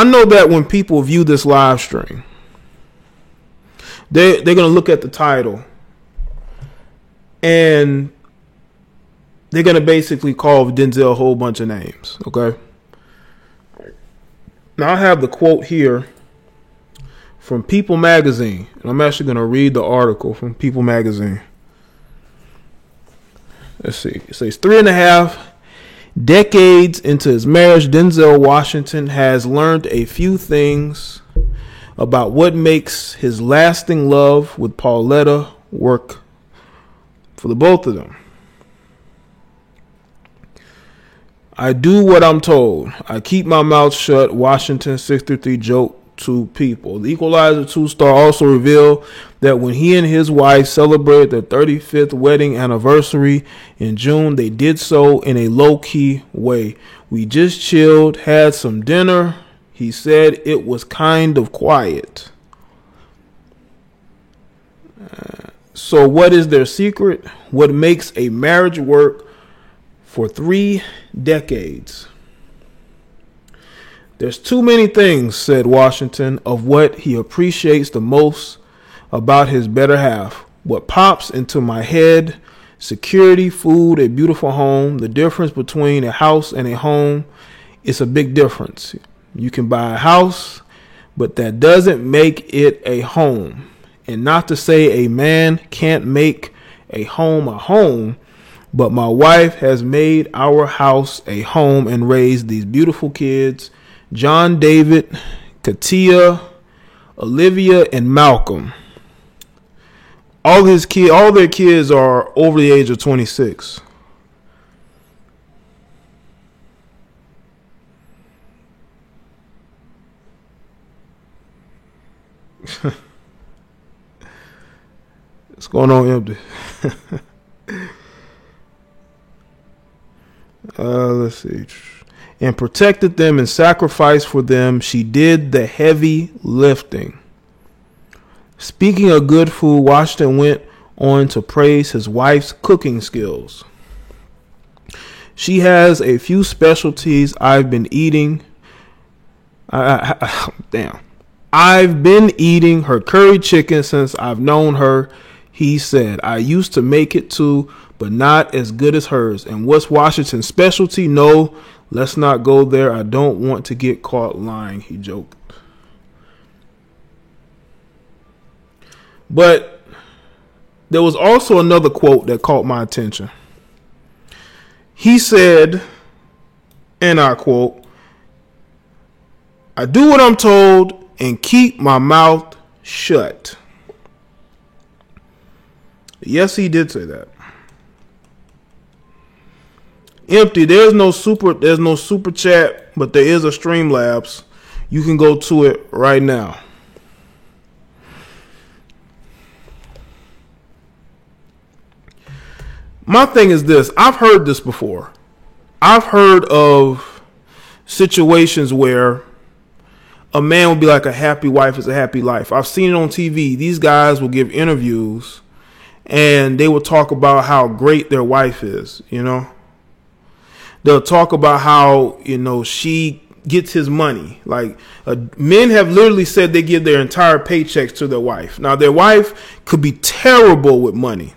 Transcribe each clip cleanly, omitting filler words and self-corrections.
I know that when people view this live stream, they're going to look at the title and they're going to basically call Denzel a whole bunch of names. Okay. Now I have the quote here from People Magazine, and I'm actually going to read the article from People Magazine. Let's see. It says 3.5 decades into his marriage, Denzel Washington has learned a few things about what makes his lasting love with Pauletta work for the both of them. I do what I'm told. I keep my mouth shut, Washington 63 joked to People. The Equalizer 2-star also revealed that when he and his wife celebrated their 35th wedding anniversary in June, they did so in a low-key way. We just chilled, had some dinner. He said it was kind of quiet. So what is their secret? What makes a marriage work for 3 decades? There's too many things, said Washington, of what he appreciates the most about his better half. What pops into my head: security, food, a beautiful home. The difference between a house and a home is a big difference. You can buy a house, but that doesn't make it a home. And not to say a man can't make a home, but my wife has made our house a home and raised these beautiful kids: John David, Katia, Olivia, and Malcolm. All their kids are over the age of 26. What's going on, Empty? Let's see. And protected them and sacrificed for them. She did the heavy lifting. Speaking of good food, Washington went on to praise his wife's cooking skills. She has a few specialties I've been eating. I've been eating her curry chicken since I've known her, he said. I used to make it too, but not as good as hers. And what's Washington's specialty? No, let's not go there. I don't want to get caught lying, he joked. But there was also another quote that caught my attention. He said, and I quote, I do what I'm told and keep my mouth shut. Yes, he did say that. Empty. There's no super chat, but there is a Streamlabs. You can go to it right now. My thing is this. I've heard this before. I've heard of situations where a man will be like, a happy wife is a happy life. I've seen it on TV. These guys will give interviews and they will talk about how great their wife is, you know. They'll talk about how, you know, she gets his money. Like, men have literally said they give their entire paychecks to their wife. Now, their wife could be terrible with money.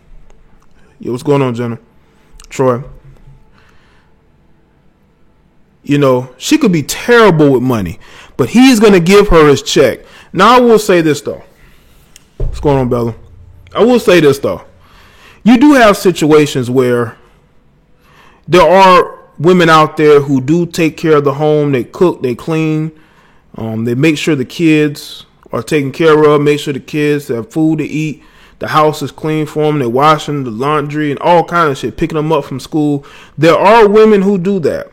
Yo, what's going on, Jenna? Troy. You know, she could be terrible with money, but he's going to give her his check. Now, I will say this, though. What's going on, Bella? I will say this, though. You do have situations where there are women out there who do take care of the home. They cook, they clean. They make sure the kids are taken care of, make sure the kids have food to eat. The house is clean for them. They're washing the laundry and all kind of shit, picking them up from school. There are women who do that.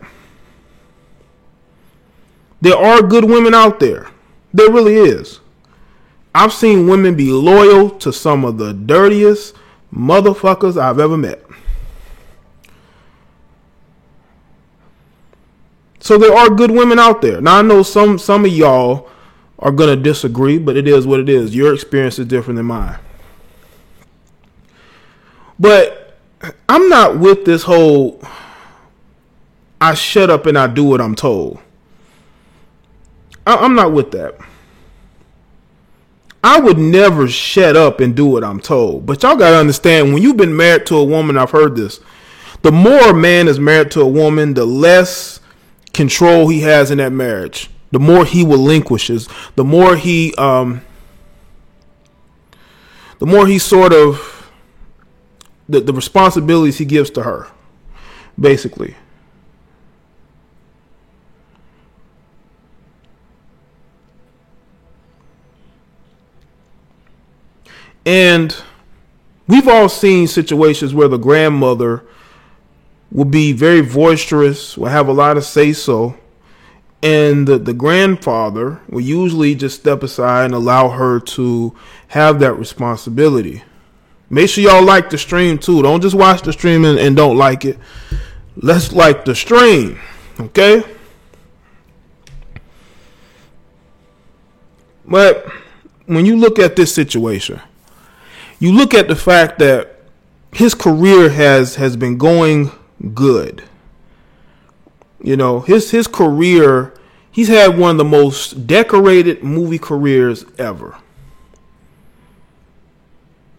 There are good women out there. There really is. I've seen women be loyal to some of the dirtiest motherfuckers I've ever met. So there are good women out there. Now I know some of y'all are going to disagree, but it is what it is. Your experience is different than mine. But I'm not with this whole I shut up and I do what I'm told. I'm not with that. I would never shut up and do what I'm told. But y'all got to understand, when you've been married to a woman, I've heard this, the more a man is married to a woman, the less control he has in that marriage. The more he relinquishes, the more he sort of, the responsibilities he gives to her, basically. And we've all seen situations where the grandmother will be very boisterous, will have a lot of say-so, and the grandfather will usually just step aside and allow her to have that responsibility. Make sure y'all like the stream too. Don't just watch the stream and don't like it. Let's like the stream, okay? But when you look at this situation, you look at the fact that his career has been going good. You know, his career, he's had one of the most decorated movie careers ever.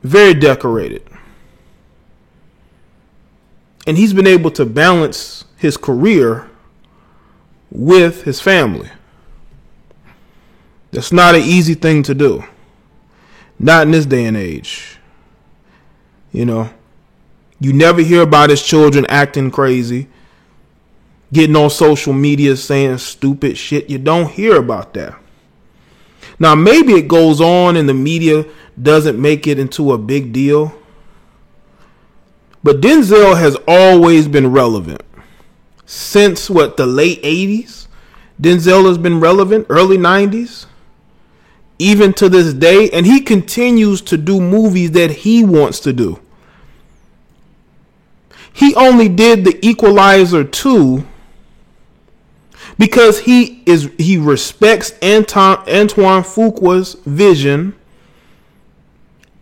Very decorated. And he's been able to balance his career with his family. That's not an easy thing to do. Not in this day and age. You know, you never hear about his children acting crazy, getting on social media saying stupid shit. You don't hear about that. Now, maybe it goes on and the media doesn't make it into a big deal. But Denzel has always been relevant. Since the late 80s? Denzel has been relevant, early 90s. Even to this day, and he continues to do movies that he wants to do. He only did The Equalizer 2 because he respects Antoine Fuqua's vision,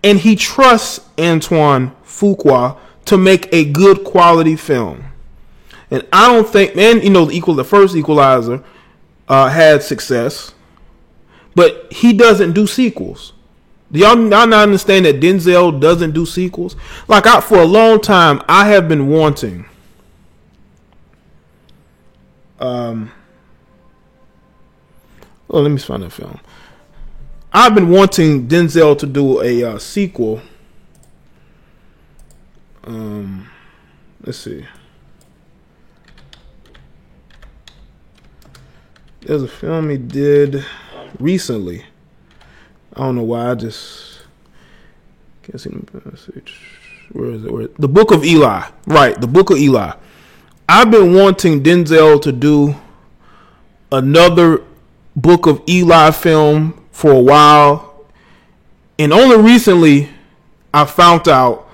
and he trusts Antoine Fuqua to make a good quality film. And I don't think, the first Equalizer had success. But he doesn't do sequels. Do y'all not understand that Denzel doesn't do sequels? For a long time, I have been wanting let me find that film. I've been wanting Denzel to do a sequel. Let's see. There's a film he did recently. I don't know why. I just can't see the message. Where is it? The Book of Eli. Right, The Book of Eli. I've been wanting Denzel to do another Book of Eli film for a while. And only recently I found out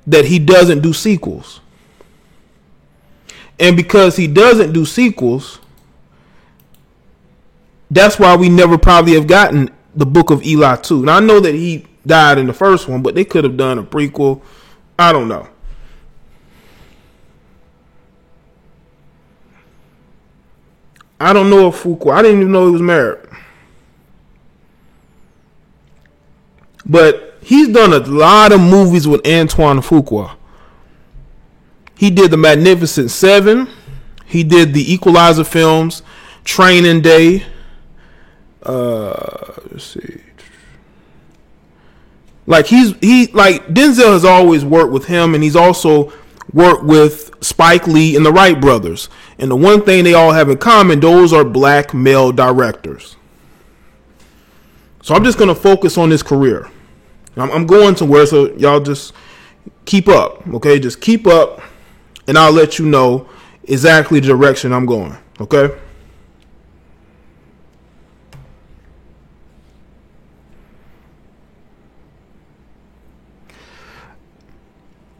that he doesn't do sequels. And because he doesn't do sequels, that's why we never probably have gotten the Book of Eli 2. Now, I know that he died in the first one, but they could have done a prequel. I don't know. I don't know if Fuqua. I didn't even know he was married. But he's done a lot of movies with Antoine Fuqua. He did The Magnificent Seven. He did the Equalizer films, Training Day. Let's see. Denzel has always worked with him, and he's also worked with Spike Lee and the Wright brothers. And the one thing they all have in common, those are black male directors. So I'm just going to focus on his career. I'm going somewhere, so y'all just keep up, okay? Just keep up, and I'll let you know exactly the direction I'm going, okay?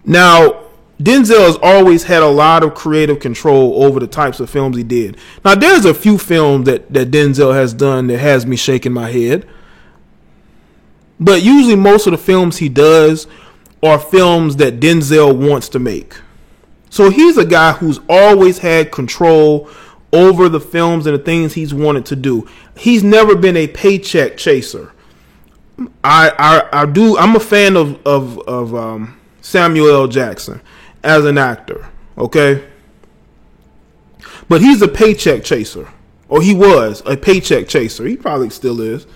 Now, Denzel has always had a lot of creative control over the types of films he did. Now, there's a few films that Denzel has done that has me shaking my head. But usually most of the films he does are films that Denzel wants to make. So he's a guy who's always had control over the films and the things he's wanted to do. He's never been a paycheck chaser. I'm a fan of Samuel L. Jackson as an actor, okay? But he's a paycheck chaser, or he was a paycheck chaser. He probably still is.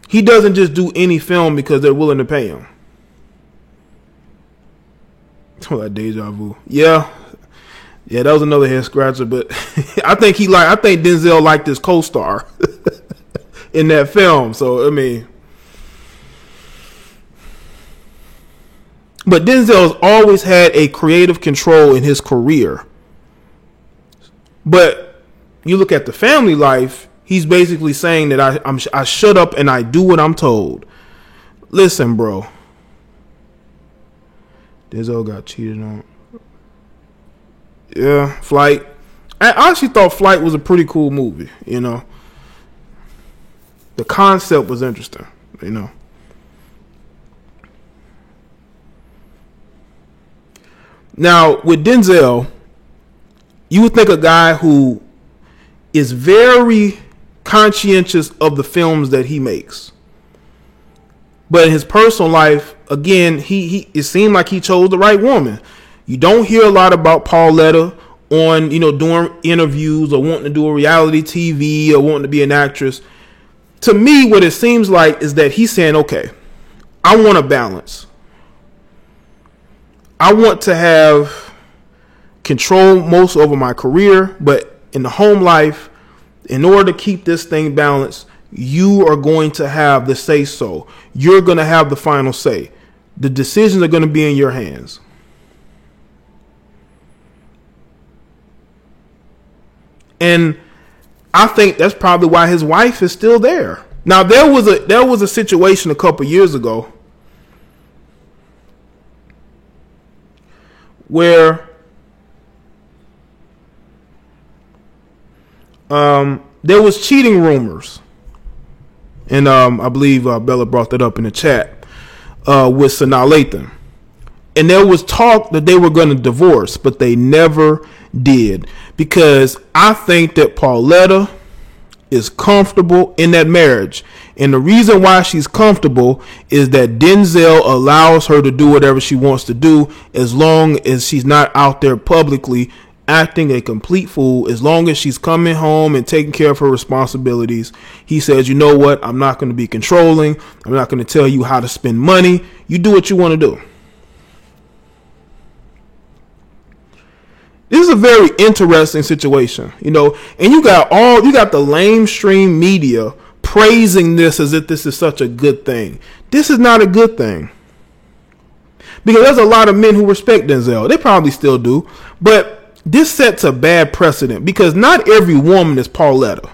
He doesn't just do any film because they're willing to pay him. Oh, that deja vu. Yeah, that was another head scratcher. But I think Denzel liked his co-star in that film. So I mean, but Denzel's always had a creative control in his career. But you look at the family life, he's basically saying that I shut up and I do what I'm told. Listen, bro. Denzel got cheated on. Yeah, Flight. I actually thought Flight was a pretty cool movie, you know. The concept was interesting, you know. Now, with Denzel, you would think a guy who is very conscientious of the films that he makes. But in his personal life, again, it seemed like he chose the right woman. You don't hear a lot about Pauletta on, doing interviews or wanting to do a reality TV or wanting to be an actress. To me, what it seems like is that he's saying, okay, I want a balance. I want to have control most over my career, but in the home life, in order to keep this thing balanced, you are going to have the say so. You're going to have the final say. The decisions are going to be in your hands. And I think that's probably why his wife is still there. Now, there was a situation a couple years ago where there was cheating rumors. And I believe Bella brought that up in the chat with Sanaa Lathan. And there was talk that they were going to divorce, but they never did. Because I think that Pauletta is comfortable in that marriage. And the reason why she's comfortable is that Denzel allows her to do whatever she wants to do as long as she's not out there publicly acting a complete fool. As long as she's coming home and taking care of her responsibilities, he says, you know what, I'm not going to be controlling. I'm not going to tell you how to spend money. You do what you want to do. This is a very interesting situation, and you got the lamestream media praising this as if this is such a good thing. This is not a good thing. Because there's a lot of men who respect Denzel. They probably still do, but this sets a bad precedent because not every woman is Pauletta.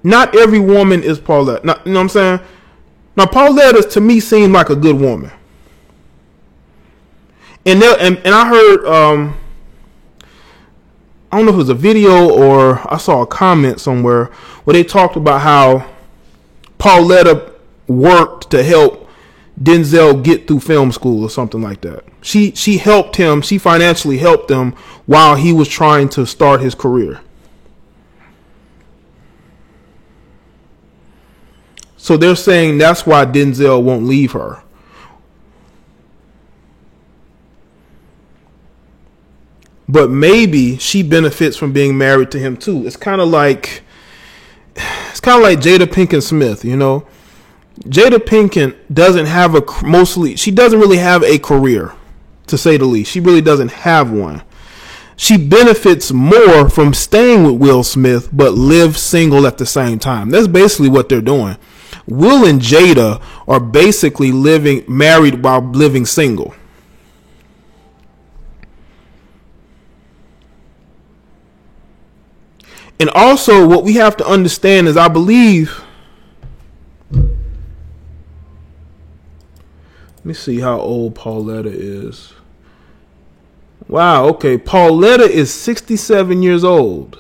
Not every woman is Pauletta. Now, you know what I'm saying? Now, Pauletta to me seemed like a good woman. And I heard, I don't know if it was a video or I saw a comment somewhere where they talked about how Pauletta worked to help Denzel get through film school or something like that. She helped him. She financially helped him while he was trying to start his career. So they're saying that's why Denzel won't leave her. But maybe she benefits from being married to him too. It's kind of like Jada Pinkett Smith, Jada Pinkett she doesn't really have a career, to say the least. She really doesn't have one. She benefits more from staying with Will Smith, but live single at the same time. That's basically what they're doing. Will and Jada are basically married while living single. And also what we have to understand is, I believe, let me see how old Pauletta is. Wow, okay. Pauletta is 67 years old.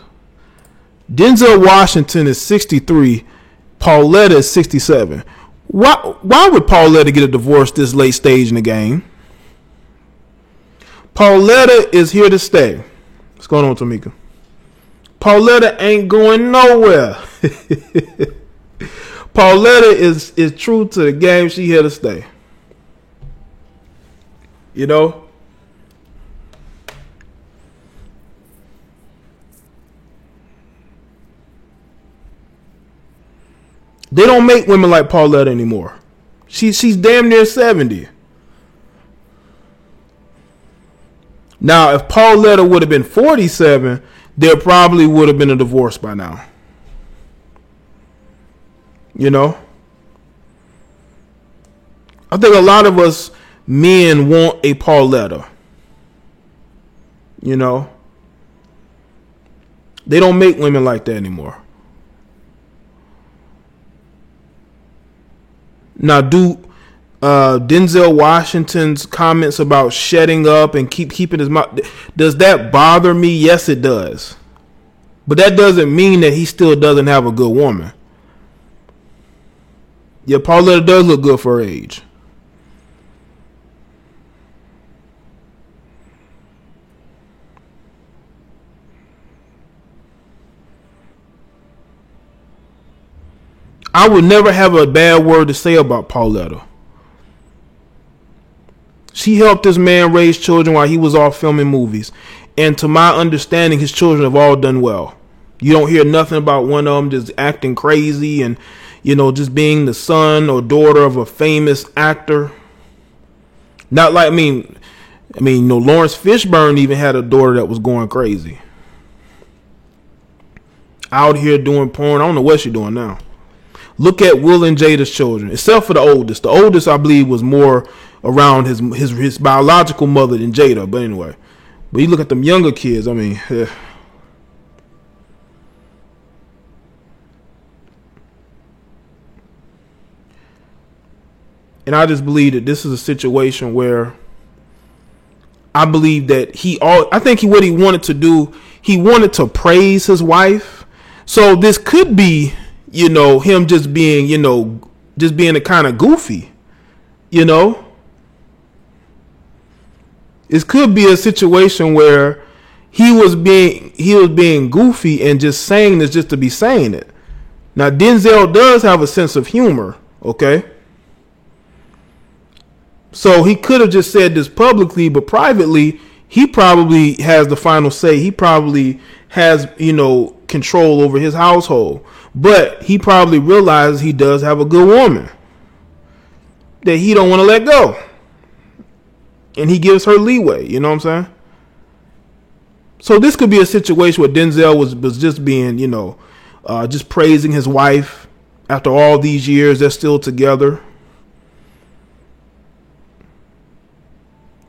Denzel Washington is 63. Pauletta is 67. Why would Pauletta get a divorce this late stage in the game? Pauletta is here to stay. What's going on, Tamika? Pauletta ain't going nowhere. Pauletta is true to the game. She here to stay. You know? They don't make women like Pauletta anymore. She's damn near 70. Now, if Pauletta would have been 47, there probably would have been a divorce by now. You know? I think a lot of us men want a Pauletta. You know? They don't make women like that anymore. Now, Denzel Washington's comments about shutting up and keeping his mouth, does that bother me? Yes, it does. But that doesn't mean that he still doesn't have a good woman. Yeah, Pauletta does look good for her age. I would never have a bad word to say about Pauletta. She helped this man raise children while he was off filming movies. And to my understanding, his children have all done well. You don't hear nothing about one of them just acting crazy and, you know, just being the son or daughter of a famous actor. Not like, I mean, you know, Lawrence Fishburne even had a daughter that was going crazy. Out here doing porn. I don't know what she's doing now. Look at Will and Jada's children, except for the oldest. The oldest, I believe, was more around his biological mother than Jada. But anyway, but you look at them younger kids. I mean, and I just believe that this is a situation where I believe that what he wanted to do, he wanted to praise his wife. So this could be, you know, him just being a kind of goofy, you know. It could be a situation where he was being goofy and just saying this just to be saying it. Now, Denzel does have a sense of humor, okay? So he could have just said this publicly, but privately, he probably has the final say. He probably has, you know, control over his household. But he probably realizes he does have a good woman that he don't want to let go. And he gives her leeway, you know what I'm saying? So this could be a situation where Denzel was just being, you know, just praising his wife after all these years. They're still together.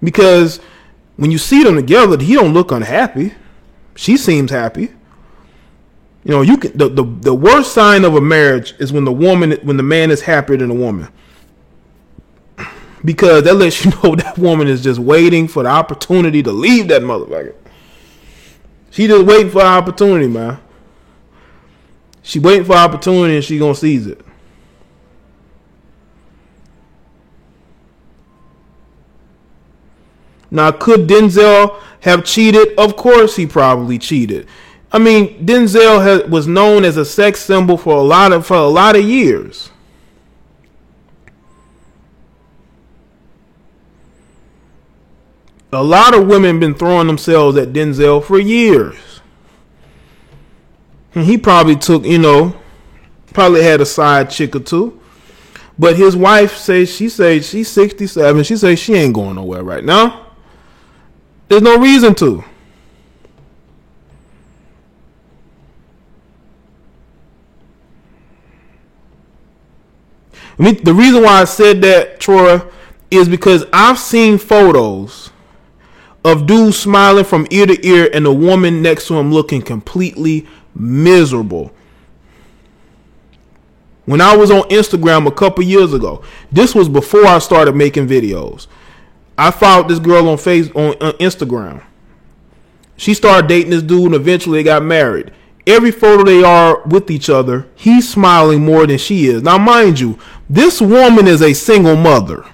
Because when you see them together, he don't look unhappy. She seems happy. You know, you can the worst sign of a marriage is when the man is happier than the woman. Because that lets you know that woman is just waiting for the opportunity to leave that motherfucker. She just waiting for an opportunity, man. She waiting for an opportunity and she gonna seize it. Now, could Denzel have cheated? Of course he probably cheated. I mean, Denzel was known as a sex symbol for a lot of years. A lot of women been throwing themselves at Denzel for years. And he probably took, you know, probably had a side chick or two. But his wife she's 67. She says she ain't going nowhere right now. There's no reason to. I mean, the reason why I said that, Troy, is because I've seen photos of dudes smiling from ear to ear and the woman next to him looking completely miserable. When I was on Instagram a couple years ago, this was before I started making videos. I followed this girl on Instagram. She started dating this dude and eventually they got married. Every photo they are with each other, he's smiling more than she is. Now, mind you, this woman is a single mother.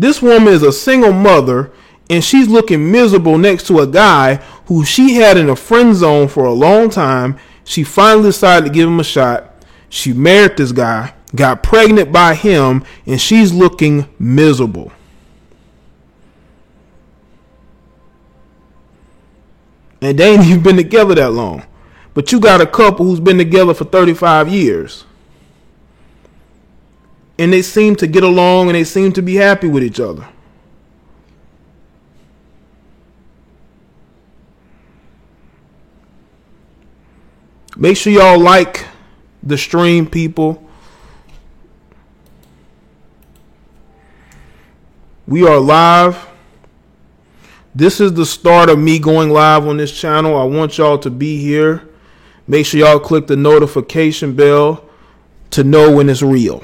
This woman is a single mother, and she's looking miserable next to a guy who she had in a friend zone for a long time. She finally decided to give him a shot. She married this guy, got pregnant by him, and she's looking miserable. And they ain't even been together that long. But you got a couple who's been together for 35 years. And they seem to get along and they seem to be happy with each other. Make sure y'all like the stream, people. We are live. This is the start of me going live on this channel. I want y'all to be here. Make sure y'all click the notification bell to know when it's real.